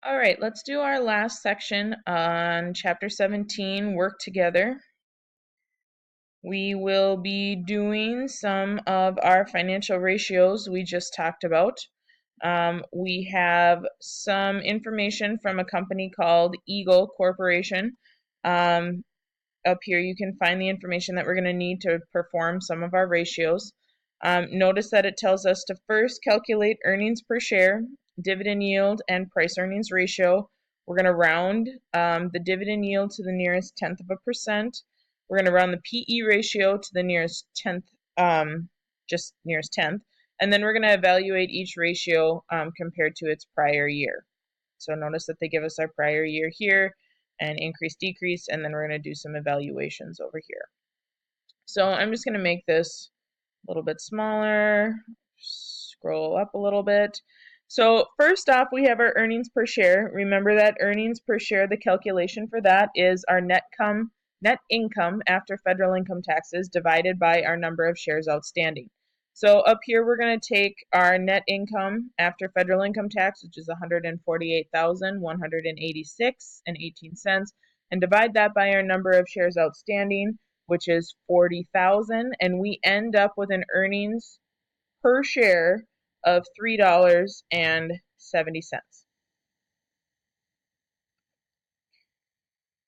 All right, let's do our last section on Chapter 17, Work Together. We will be doing some of our financial ratios we just talked about. We have some information from a company called Eagle Corporation. Up here you can find the information that we're going to need to perform some of our ratios. Notice that it tells us to first calculate earnings per share, dividend yield, and price earnings ratio. We're going to round the dividend yield to the nearest tenth of a percent. We're going to round the PE ratio to the nearest tenth, just nearest tenth. And then we're going to evaluate each ratio compared to its prior year. So notice that they give us our prior year here, and increase, decrease, and then we're going to do some evaluations over here. So I'm just going to make this a little bit smaller, scroll up a little bit. So first off, we have our earnings per share. Remember that earnings per share, the calculation for that is our net income after federal income taxes divided by our number of shares outstanding. So up here, we're going to take our net income after federal income tax, which is $148,186.18, and divide that by our number of shares outstanding, which is 40,000, and we end up with an earnings per share of $3.70.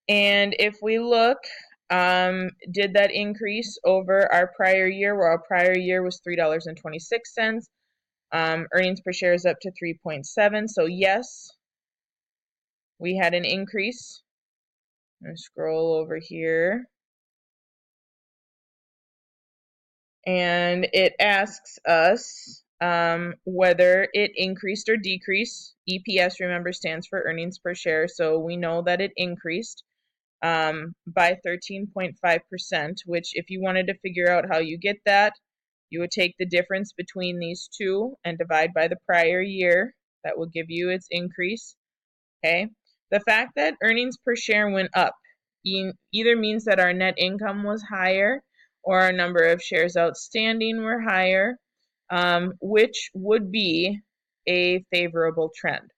And if we look, did that increase over our prior year, where our prior year was $3.26? Earnings per share is up to 3.7. So yes, we had an increase. I'm going to scroll over here. And it asks us whether it increased or decreased. EPS, remember, stands for earnings per share, so we know that it increased by 13.5%, which if you wanted to figure out how you get that, you would take the difference between these two and divide by the prior year. That will give you its increase. Okay. The fact that earnings per share went up either means that our net income was higher or our number of shares outstanding were higher, which would be a favorable trend.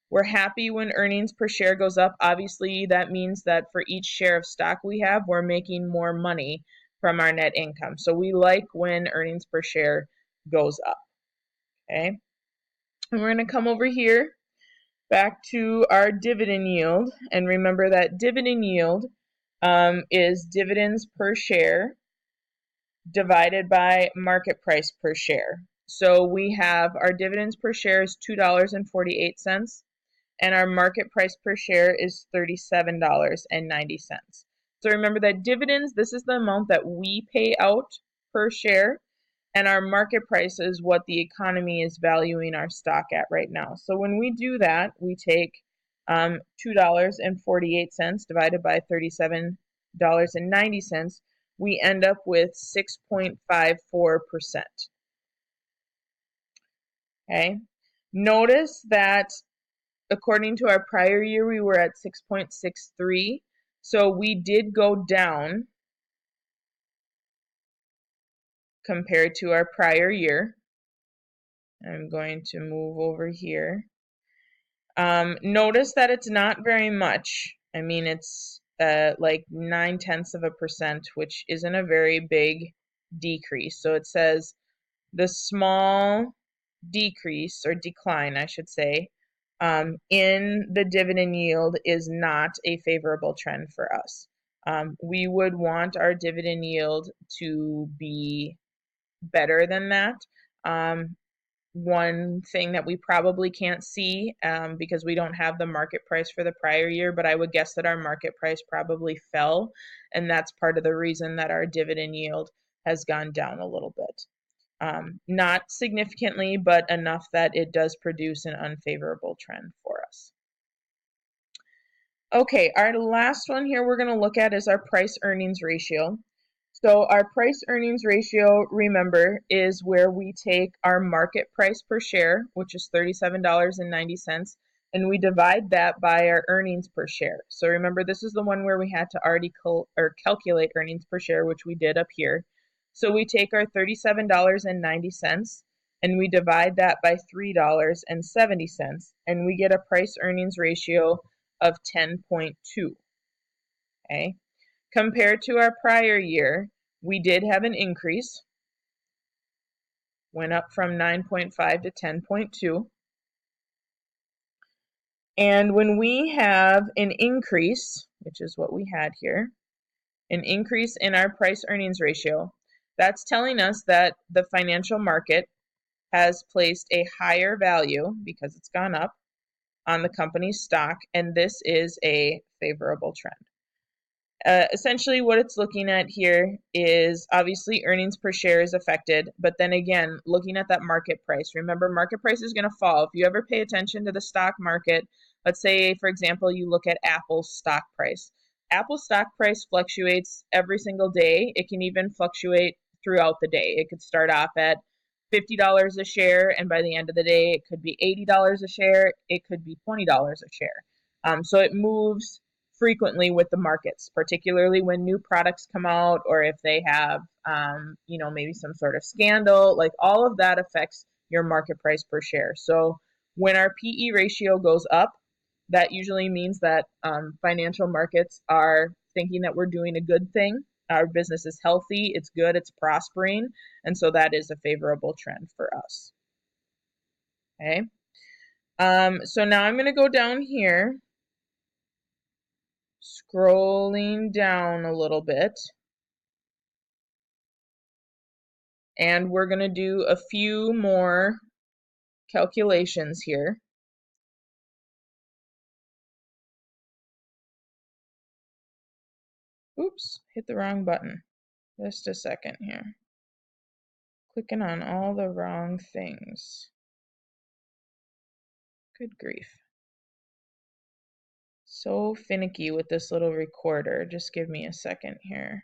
We're happy when earnings per share goes up. Obviously, that means that for each share of stock we have, we're making more money from our net income. So we like when earnings per share goes up. Okay. And we're going to come over here back to our dividend yield. And remember that dividend yield is dividends per share divided by market price per share. So we have our dividends per share is $2.48, and our market price per share is $37.90. So remember that dividends, this is the amount that we pay out per share, and our market price is what the economy is valuing our stock at right now. So when we do that, we take $2.48 divided by $37.90, we end up with 6.54%. Okay. Notice that according to our prior year, we were at 6.63. So we did go down compared to our prior year. I'm going to move over here. Notice that it's not very much. I mean, it's like 0.9%, which isn't a very big decrease. So it says the small decrease, or decline, I should say, in the dividend yield is not a favorable trend for us. We would want our dividend yield to be better than that. One thing that we probably can't see because we don't have the market price for the prior year, but I would guess that our market price probably fell, and that's part of the reason that our dividend yield has gone down a little bit. Not significantly, but enough that it does produce an unfavorable trend for us. Okay, our last one here we're going to look at is our price earnings ratio. So our price earnings ratio, remember, is where we take our market price per share, which is $37.90, and we divide that by our earnings per share. So remember, this is the one where we had to already calculate earnings per share, which we did up here. So we take our $37.90 and we divide that by $3.70, and we get a price earnings ratio of 10.2. Okay. Compared to our prior year, we did have an increase, went up from 9.5 to 10.2. And when we have an increase, which is what we had here, an increase in our price earnings ratio, that's telling us that the financial market has placed a higher value, because it's gone up, on the company's stock, and this is a favorable trend. Essentially what it's looking at here is obviously earnings per share is affected, but then again, looking at that market price. Remember, market price is going to fall. If you ever pay attention to the stock market, let's say, for example, you look at Apple's stock price. Apple's stock price fluctuates every single day. It can even fluctuate throughout the day. It could start off at $50 a share, and by the end of the day, it could be $80 a share. It could be $20 a share. So it moves frequently with the markets, particularly when new products come out, or if they have, maybe some sort of scandal. Like, all of that affects your market price per share. So when our PE ratio goes up, that usually means that financial markets are thinking that we're doing a good thing. Our business is healthy, it's good, it's prospering, and so that is a favorable trend for us. Okay. So now I'm going to go down here, scrolling down a little bit, and we're going to do a few more calculations here. Oops, hit the wrong button. Just a second here. Clicking on all the wrong things. Good grief. So finicky with this little recorder. Just give me a second here.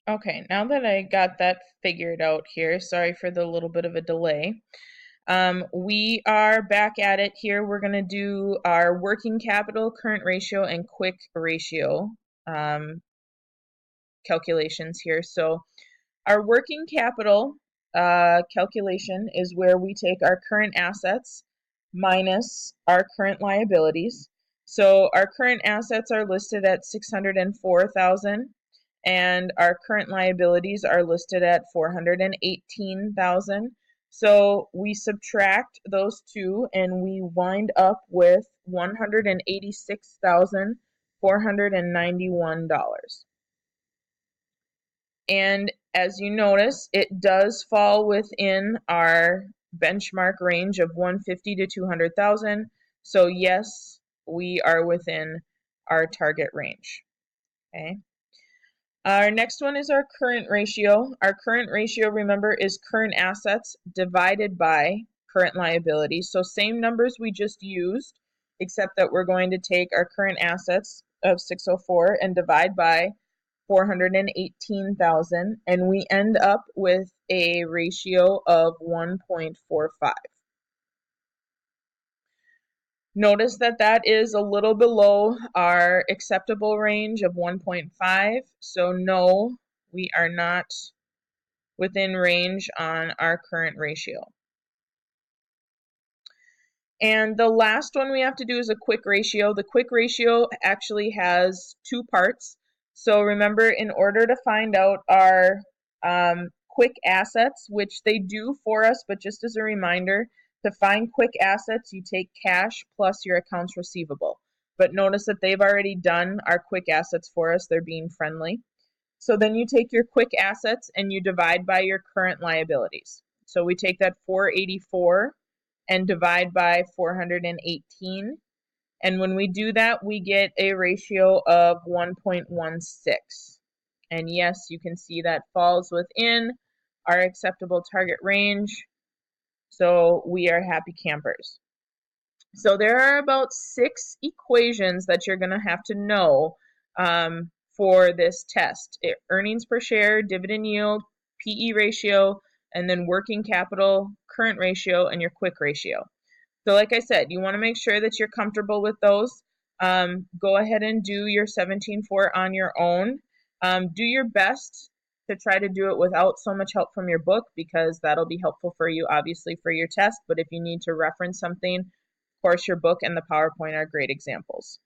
Okay, now that I got that figured out here, sorry for the little bit of a delay. We are back at it here. We're going to do our working capital, current ratio, and quick ratio calculations here. So our working capital calculation is where we take our current assets minus our current liabilities. So our current assets are listed at $604,000, and our current liabilities are listed at $418,000. So we subtract those two, and we wind up with $186,491. And as you notice, it does fall within our benchmark range of 150 to 200,000. So yes, we are within our target range. Okay. Our next one is our current ratio. Our current ratio, remember, is current assets divided by current liabilities. So same numbers we just used, except that we're going to take our current assets of 604 and divide by 418,000, and we end up with a ratio of 1.45. Notice that that is a little below our acceptable range of 1.5, so no, we are not within range on our current ratio. And the last one we have to do is a quick ratio. The quick ratio actually has two parts. So remember, in order to find out our quick assets, which they do for us, but just as a reminder, to find quick assets, you take cash plus your accounts receivable. But notice that they've already done our quick assets for us. They're being friendly. So then you take your quick assets and you divide by your current liabilities. So we take that 484 and divide by 418. And when we do that, we get a ratio of 1.16. And yes, you can see that falls within our acceptable target range. So we are happy campers. So there are about 6 equations that you're going to have to know for this test. Earnings per share, dividend yield, PE ratio, and then working capital, current ratio, and your quick ratio. So like I said, you want to make sure that you're comfortable with those. Go ahead and do your 17.4 on your own. Do your best to try to do it without so much help from your book because that'll be helpful for you, obviously, for your test. But if you need to reference something, of course, your book and the PowerPoint are great examples.